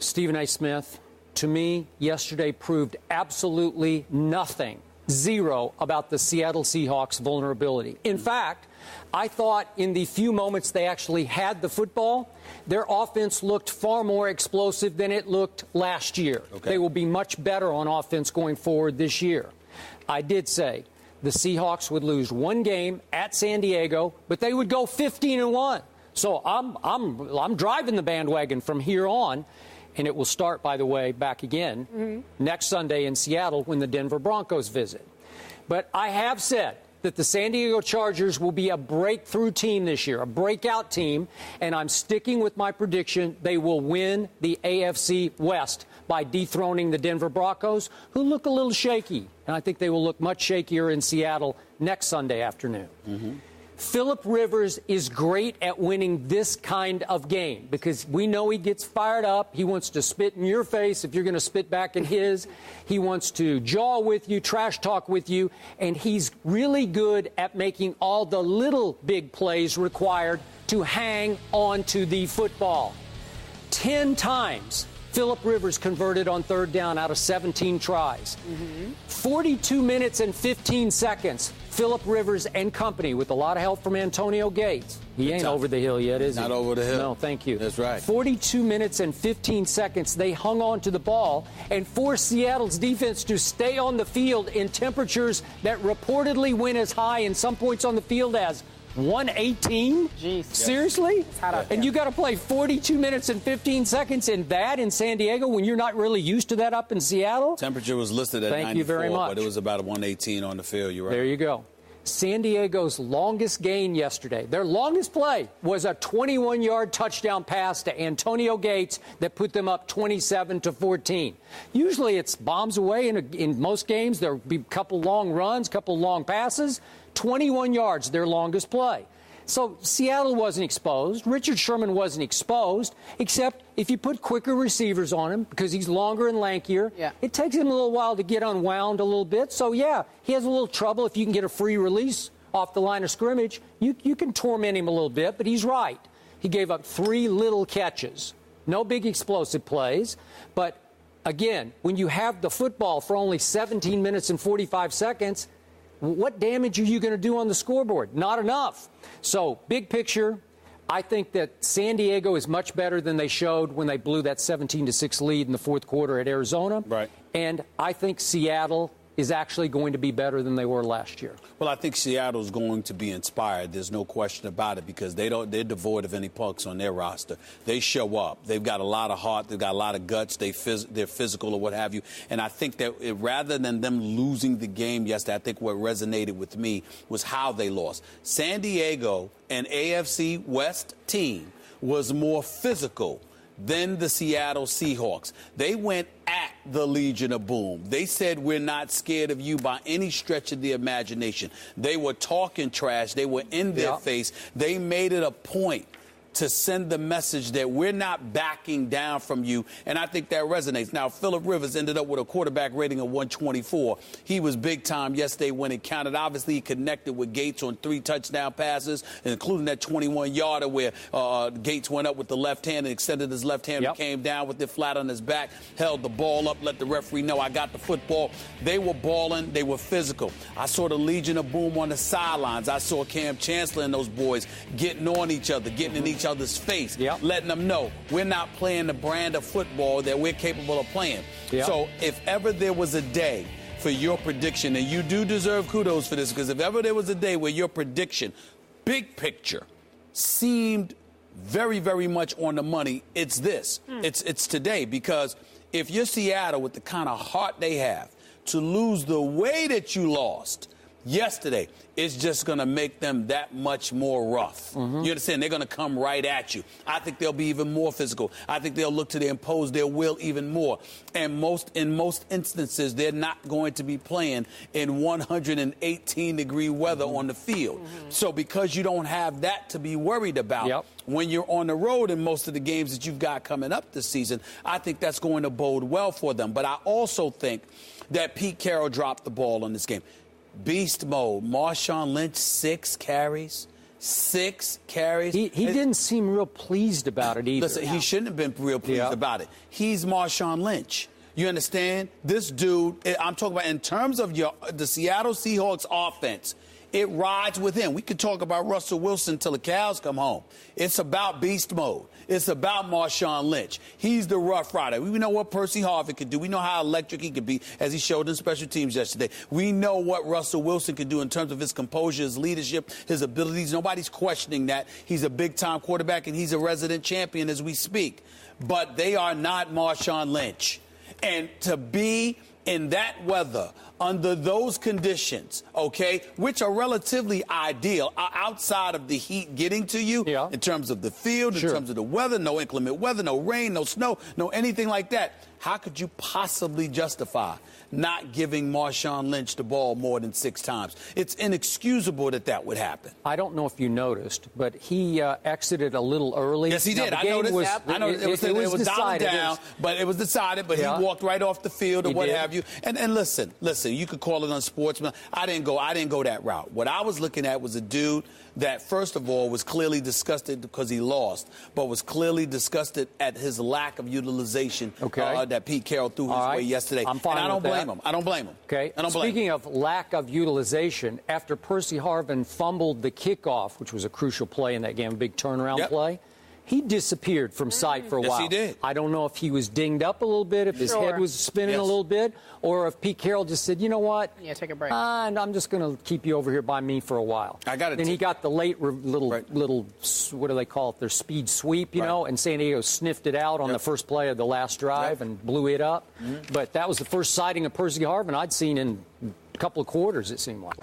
Stephen A. Smith, to me, yesterday proved absolutely nothing, zero, about the Seattle Seahawks' vulnerability. In fact, I thought in the few moments they actually had the football, their offense looked far more explosive than it looked last year. Okay. They will be much better on offense going forward this year. I did say the Seahawks would lose one game at San Diego, but they would go 15-1. So I'm driving the bandwagon from here on, and it will start, by the way, back again next Sunday in Seattle when the Denver Broncos visit. But I have said that the San Diego Chargers will be a breakthrough team this year, a breakout team, and I'm sticking with my prediction they will win the AFC West by dethroning the Denver Broncos, who look a little shaky. And I think they will look much shakier in Seattle next Sunday afternoon. Phillip Rivers is great at winning this kind of game because we know he gets fired up. He wants to spit in your face if you're going to spit back in his. He wants to jaw with you, trash talk with you, and he's really good at making all the little big plays required to hang on to the football. 10 times Phillip Rivers converted on third down out of 17 tries. 42 minutes and 15 seconds. Phillip Rivers and company with a lot of help from Antonio Gates. He ain't over the hill yet, is he? Not over the hill. No, thank you. That's right. 42 minutes and 15 seconds. They hung on to the ball and forced Seattle's defense to stay on the field in temperatures that reportedly went as high in some points on the field as 118? Jeez. Seriously? And you got to play 42 minutes and 15 seconds in that in San Diego when you're not really used to that up in Seattle? Temperature was listed at 94, Thank you very much. But it was about 118 on the field. You're right. There you go. San Diego's longest gain yesterday, their longest play, was a 21-yard touchdown pass to Antonio Gates that put them up 27-14. Usually it's bombs away in most games. There'll be a couple long runs, couple long passes. 21 yards, their longest play. So Seattle wasn't exposed. Richard Sherman wasn't exposed, except if you put quicker receivers on him because he's longer and lankier. It takes him a little while to get unwound a little bit. So, yeah, he has a little trouble. If you can get a free release off the line of scrimmage, you can torment him a little bit. But he's right. He gave up 3 little catches. No big explosive plays. But, again, when you have the football for only 17 minutes and 45 seconds, what damage are you going to do on the scoreboard? Not enough. So, big picture, I think that San Diego is much better than they showed when they blew that 17-6 lead in the fourth quarter at Arizona. Right. And I think Seattle is actually going to be better than they were last year. Well, I think Seattle's going to be inspired. There's no question about it because they're devoid of any punks on their roster. They show up. They've got a lot of heart. They've got a lot of guts. They're physical or what have you. And I think that rather than them losing the game yesterday, I think what resonated with me was how they lost. San Diego, an AFC West team, was more physical than the Seattle Seahawks. They went at the Legion of Boom. They said, we're not scared of you by any stretch of the imagination. They were talking trash. They were in their face. They made it a point to send the message that we're not backing down from you, and I think that resonates. Now, Phillip Rivers ended up with a quarterback rating of 124. He was big time yesterday when it counted. Obviously, he connected with Gates on 3 touchdown passes, including that 21-yarder where Gates went up with the left hand and extended his left hand and came down with it flat on his back, held the ball up, let the referee know I got the football. They were balling. They were physical. I saw the Legion of Boom on the sidelines. I saw Cam Chancellor and those boys getting on each other, getting in each other's face, letting them know we're not playing the brand of football that we're capable of playing. So if ever there was a day for your prediction, and you do deserve kudos for this, because if ever there was a day where your prediction, big picture, seemed very, very much on the money, it's this. It's today, because if you're Seattle with the kind of heart they have to lose the way that you lost yesterday, it's just going to make them that much more rough. You understand? They're going to come right at you. I think they'll be even more physical. I think they'll look to impose their will even more. And in most instances, they're not going to be playing in 118-degree weather on the field. So because you don't have that to be worried about when you're on the road in most of the games that you've got coming up this season, I think that's going to bode well for them. But I also think that Pete Carroll dropped the ball on this game. Beast mode. Marshawn Lynch, 6 carries, 6 carries. He didn't seem real pleased about it either. Listen, he shouldn't have been real pleased about it. He's Marshawn Lynch. You understand? This dude, I'm talking about in terms of the Seattle Seahawks offense, it rides with him. We could talk about Russell Wilson till the cows come home. It's about beast mode. It's about Marshawn Lynch. He's the Rough Rider. We know what Percy Harvin could do. We know how electric he could be, as he showed in special teams yesterday. We know what Russell Wilson could do in terms of his composure, his leadership, his abilities. Nobody's questioning that. He's a big-time quarterback, and he's a resident champion as we speak. But they are not Marshawn Lynch. And to be in that weather, under those conditions, okay, which are relatively ideal outside of the heat getting to you in terms of the field, in terms of the weather, no inclement weather, no rain, no snow, no anything like that. How could you possibly justify not giving Marshawn Lynch the ball more than 6 times? It's inexcusable that would happen. I don't know if you noticed, but he exited a little early. Yes, he did. I noticed. It was dialed down, but it was decided. But he walked right off the field or what have you. And listen, you could call it unsportsmanlike. I didn't go that route. What I was looking at was a dude that, first of all, was clearly disgusted because he lost, but was clearly disgusted at his lack of utilization that Pete Carroll threw his way yesterday. I'm fine and I don't with blame him. I don't blame him. Okay. Speaking of lack of utilization, after Percy Harvin fumbled the kickoff, which was a crucial play in that game, a big turnaround play, he disappeared from sight for a while. Yes, he did. I don't know if he was dinged up a little bit, if his head was spinning a little bit, or if Pete Carroll just said, you know what? Yeah, take a break. I'm just going to keep you over here by me for a while. Then he got the late little, what do they call it, their speed sweep, you know, and San Diego sniffed it out on the first play of the last drive and blew it up. But that was the first sighting of Percy Harvin I'd seen in a couple of quarters, it seemed like.